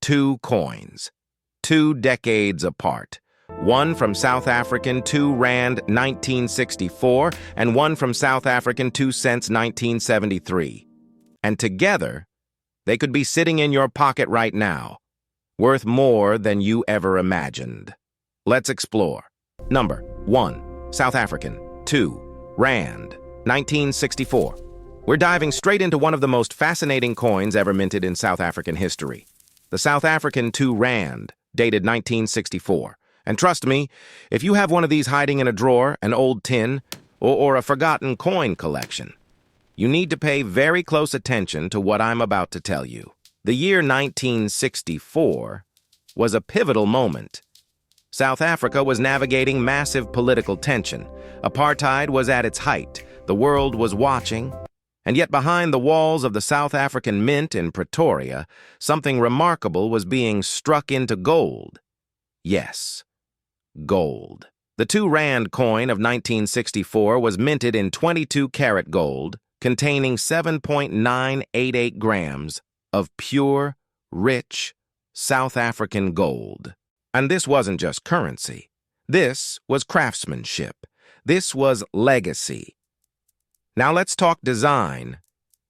two coins, 2 decades apart. One from South African 2 Rand 1964 and one from South African 2 cents 1973. And together, they could be sitting in your pocket right now, worth more than you ever imagined. Let's explore. Number 1. South African 2 Rand 1964. We're diving straight into one of the most fascinating coins ever minted in South African history. The South African 2 Rand, dated 1964. And trust me, if you have one of these hiding in a drawer, an old tin, or a forgotten coin collection, you need to pay very close attention to what I'm about to tell you. The year 1964 was a pivotal moment. South Africa was navigating massive political tension. Apartheid was at its height. The world was watching. And yet behind the walls of the South African Mint in Pretoria, something remarkable was being struck into gold. Yes, gold. The 2 Rand coin of 1964 was minted in 22-karat gold, containing 7.988 grams of pure, rich, South African gold. And this wasn't just currency. This was craftsmanship. This was legacy. Now let's talk design,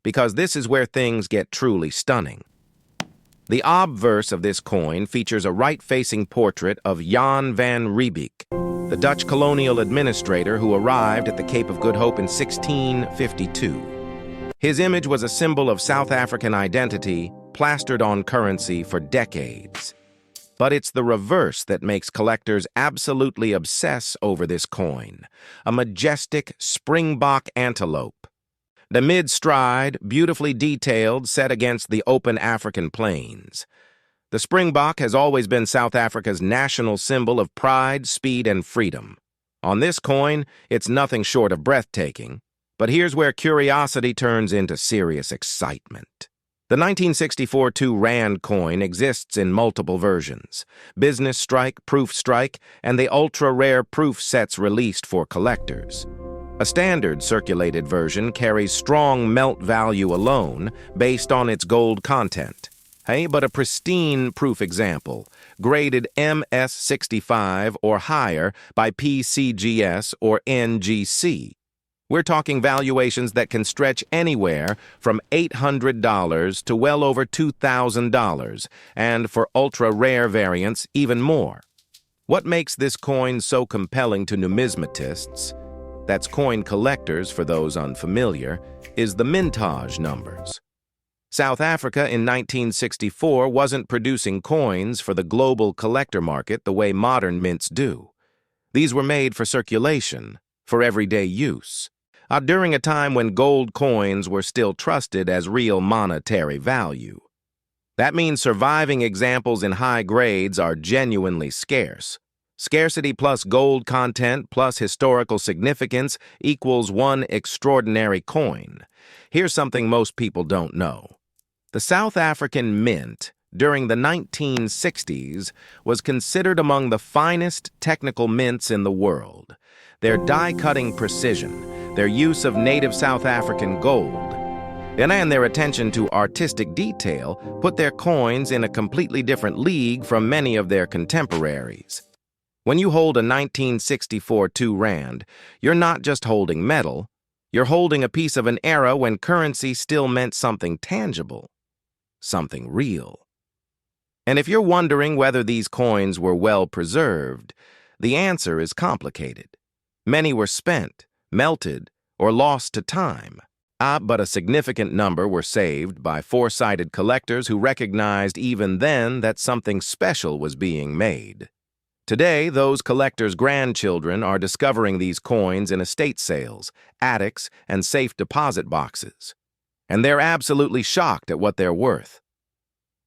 because this is where things get truly stunning. The obverse of this coin features a right-facing portrait of Jan van Riebeeck, the Dutch colonial administrator who arrived at the Cape of Good Hope in 1652. His image was a symbol of South African identity, plastered on currency for decades. But it's the reverse that makes collectors absolutely obsess over this coin, a majestic springbok antelope. The mid-stride, beautifully detailed, set against the open African plains. The springbok has always been South Africa's national symbol of pride, speed, and freedom. On this coin, it's nothing short of breathtaking. But here's where curiosity turns into serious excitement. The 1964 2 Rand coin exists in multiple versions: business strike, proof strike, and the ultra-rare proof sets released for collectors. A standard circulated version carries strong melt value alone based on its gold content. But a pristine proof example, graded MS65 or higher by PCGS or NGC. We're talking valuations that can stretch anywhere from $800 to well over $2,000, and for ultra-rare variants, even more. What makes this coin so compelling to numismatists, that's coin collectors for those unfamiliar, is the mintage numbers. South Africa in 1964 wasn't producing coins for the global collector market the way modern mints do. These were made for circulation, for everyday use. During a time when gold coins were still trusted as real monetary value. That means surviving examples in high grades are genuinely scarce. Scarcity plus gold content plus historical significance equals one extraordinary coin. Here's something most people don't know. The South African Mint, during the 1960s, was considered among the finest technical mints in the world. Their die-cutting precision, their use of native South African gold, and their attention to artistic detail put their coins in a completely different league from many of their contemporaries. When you hold a 1964 2 Rand, you're not just holding metal, you're holding a piece of an era when currency still meant something tangible, something real. And if you're wondering whether these coins were well preserved, the answer is complicated. Many were spent, melted, or lost to time. But a significant number were saved by foresighted collectors who recognized even then that something special was being made. Today, those collectors' grandchildren are discovering these coins in estate sales, attics, and safe deposit boxes. And they're absolutely shocked at what they're worth.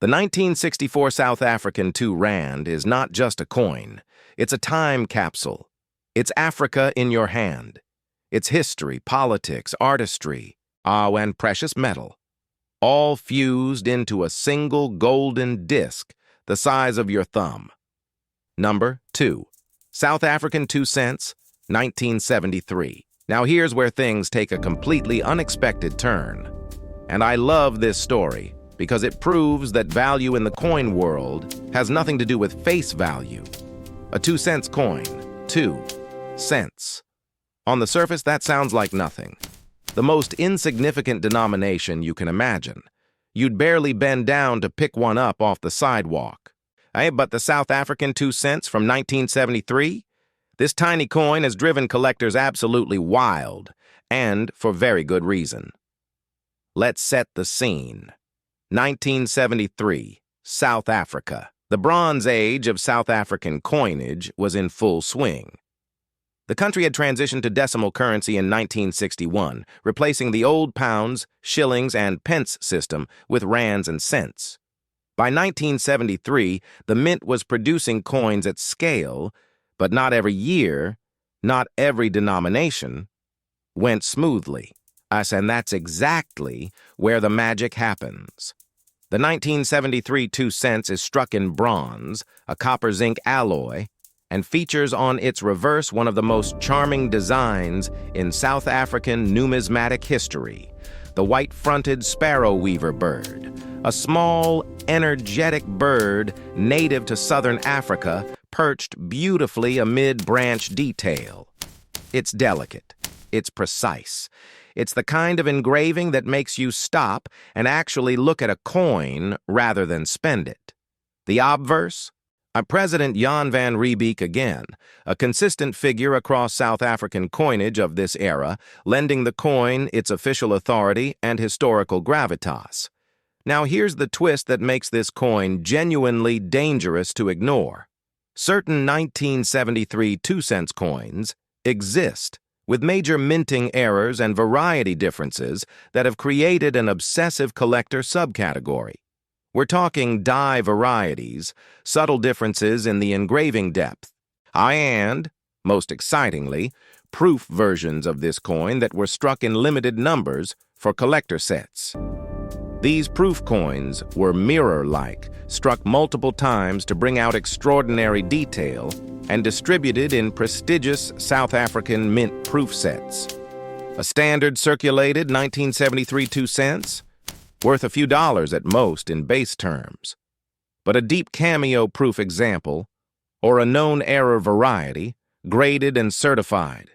The 1964 South African 2 Rand is not just a coin. It's a time capsule. It's Africa in your hand. It's history, politics, artistry, and precious metal, all fused into a single golden disc the size of your thumb. Number 2. South African 2 cents, 1973. Now here's where things take a completely unexpected turn. And I love this story because it proves that value in the coin world has nothing to do with face value. A 2-cent coin, 2 cents. On the surface, that sounds like nothing. The most insignificant denomination you can imagine. You'd barely bend down to pick one up off the sidewalk. But the South African 2 cents from 1973? This tiny coin has driven collectors absolutely wild, and for very good reason. Let's set the scene. 1973, South Africa. The Bronze Age of South African coinage was in full swing. The country had transitioned to decimal currency in 1961, replacing the old pounds, shillings, and pence system with rands and cents. By 1973, the mint was producing coins at scale, but not every year, not every denomination, went smoothly. And that's exactly where the magic happens. The 1973 2 cents is struck in bronze, a copper-zinc alloy, and features on its reverse one of the most charming designs in South African numismatic history, the white-fronted sparrow weaver bird, a small, energetic bird native to southern Africa, perched beautifully amid branch detail. It's delicate. It's precise. It's the kind of engraving that makes you stop and actually look at a coin rather than spend it. The obverse? President Jan van Riebeeck again, a consistent figure across South African coinage of this era, lending the coin its official authority and historical gravitas. Now here's the twist that makes this coin genuinely dangerous to ignore. Certain 1973 2-cent coins exist, with major minting errors and variety differences that have created an obsessive collector subcategory. We're talking die varieties, subtle differences in the engraving depth, and, most excitingly, proof versions of this coin that were struck in limited numbers for collector sets. These proof coins were mirror-like, struck multiple times to bring out extraordinary detail, and distributed in prestigious South African mint proof sets. A standard circulated 1973 2 cents, worth a few dollars at most in base terms. But a deep cameo proof example, or a known error variety, graded and certified.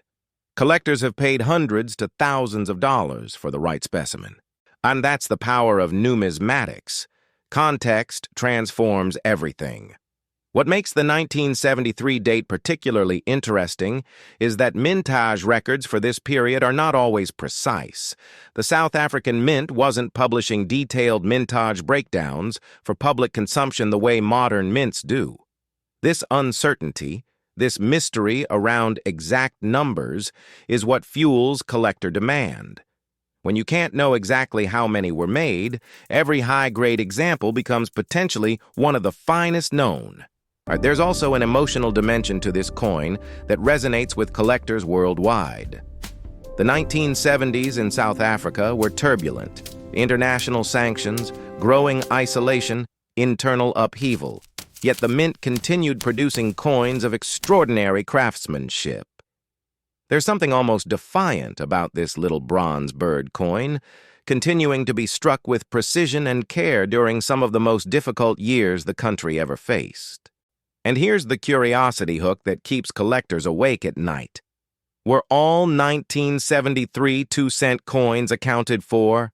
Collectors have paid hundreds to thousands of dollars for the right specimen. And that's the power of numismatics. Context transforms everything. What makes the 1973 date particularly interesting is that mintage records for this period are not always precise. The South African Mint wasn't publishing detailed mintage breakdowns for public consumption the way modern mints do. This uncertainty, this mystery around exact numbers, is what fuels collector demand. When you can't know exactly how many were made, every high-grade example becomes potentially one of the finest known. There's also an emotional dimension to this coin that resonates with collectors worldwide. The 1970s in South Africa were turbulent. International sanctions, growing isolation, internal upheaval. Yet the mint continued producing coins of extraordinary craftsmanship. There's something almost defiant about this little bronze bird coin, continuing to be struck with precision and care during some of the most difficult years the country ever faced. And here's the curiosity hook that keeps collectors awake at night. Were all 1973 2-cent coins accounted for?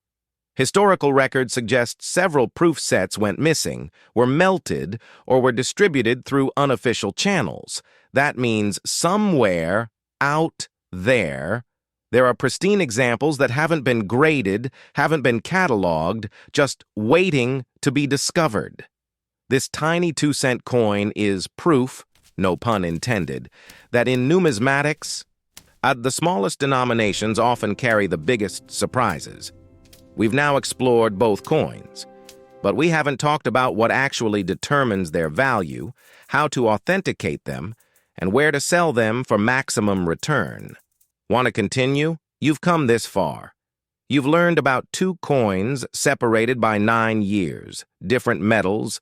Historical records suggest several proof sets went missing, were melted, or were distributed through unofficial channels. That means somewhere out there are pristine examples that haven't been graded, haven't been cataloged, just waiting to be discovered. This tiny 2-cent coin is proof, no pun intended, that in numismatics, the smallest denominations often carry the biggest surprises. We've now explored both coins, but we haven't talked about what actually determines their value, how to authenticate them, and where to sell them for maximum return. Want to continue? You've come this far. You've learned about 2 coins separated by 9 years, different metals,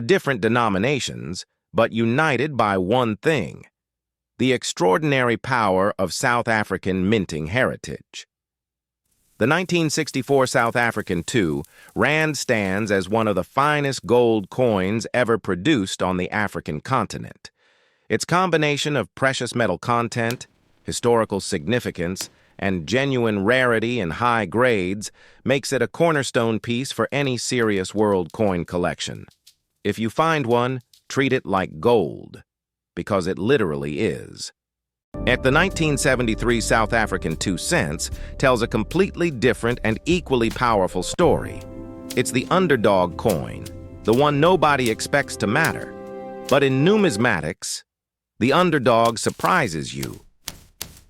different denominations, but united by one thing: the extraordinary power of South African minting heritage. The 1964 South African 2 Rand stands as one of the finest gold coins ever produced on the African continent. Its combination of precious metal content, historical significance, and genuine rarity and high grades makes it a cornerstone piece for any serious world coin collection. If you find one, treat it like gold, because it literally is. The 1973 South African 2 cents tells a completely different and equally powerful story. It's the underdog coin, the one nobody expects to matter. But in numismatics, the underdog surprises you.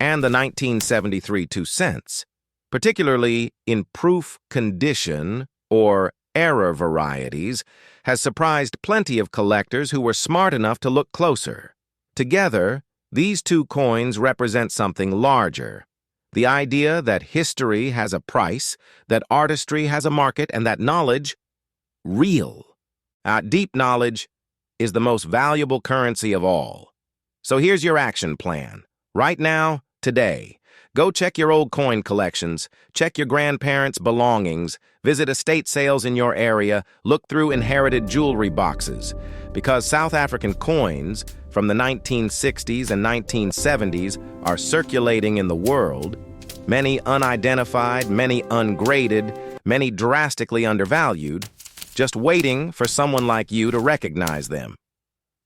And the 1973 2 cents, particularly in proof condition or error varieties, has surprised plenty of collectors who were smart enough to look closer. Together, these two coins represent something larger. The idea that history has a price, that artistry has a market, and that knowledge, real, deep knowledge, is the most valuable currency of all. So here's your action plan. Right now, today, go check your old coin collections, check your grandparents' belongings, visit estate sales in your area, look through inherited jewelry boxes. Because South African coins from the 1960s and 1970s are circulating in the world, many unidentified, many ungraded, many drastically undervalued, just waiting for someone like you to recognize them.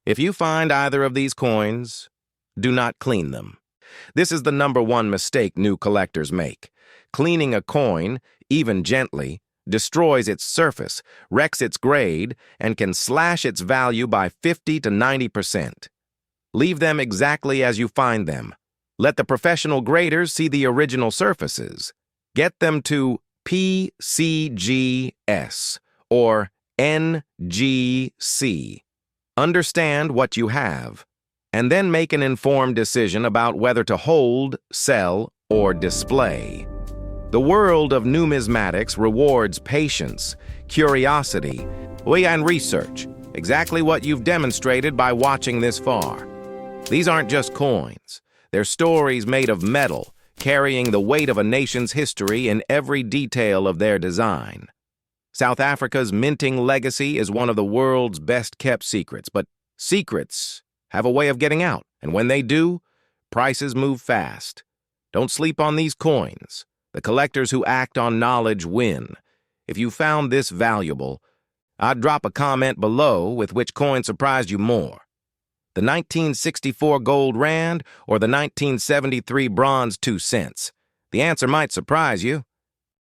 If you find either of these coins, do not clean them. This is the #1 mistake new collectors make. Cleaning a coin, even gently, destroys its surface, wrecks its grade, and can slash its value by 50 to 90%. Leave them exactly as you find them. Let the professional graders see the original surfaces. Get them to PCGS or NGC. Understand what you have, and then make an informed decision about whether to hold, sell, or display. The world of numismatics rewards patience, curiosity, and research, exactly what you've demonstrated by watching this far. These aren't just coins. They're stories made of metal, carrying the weight of a nation's history in every detail of their design. South Africa's minting legacy is one of the world's best-kept secrets, but secrets have a way of getting out, and when they do, prices move fast. Don't sleep on these coins. The collectors who act on knowledge win. If you found this valuable, I'd drop a comment below with which coin surprised you more. The 1964 gold rand or the 1973 bronze 2 cents? The answer might surprise you.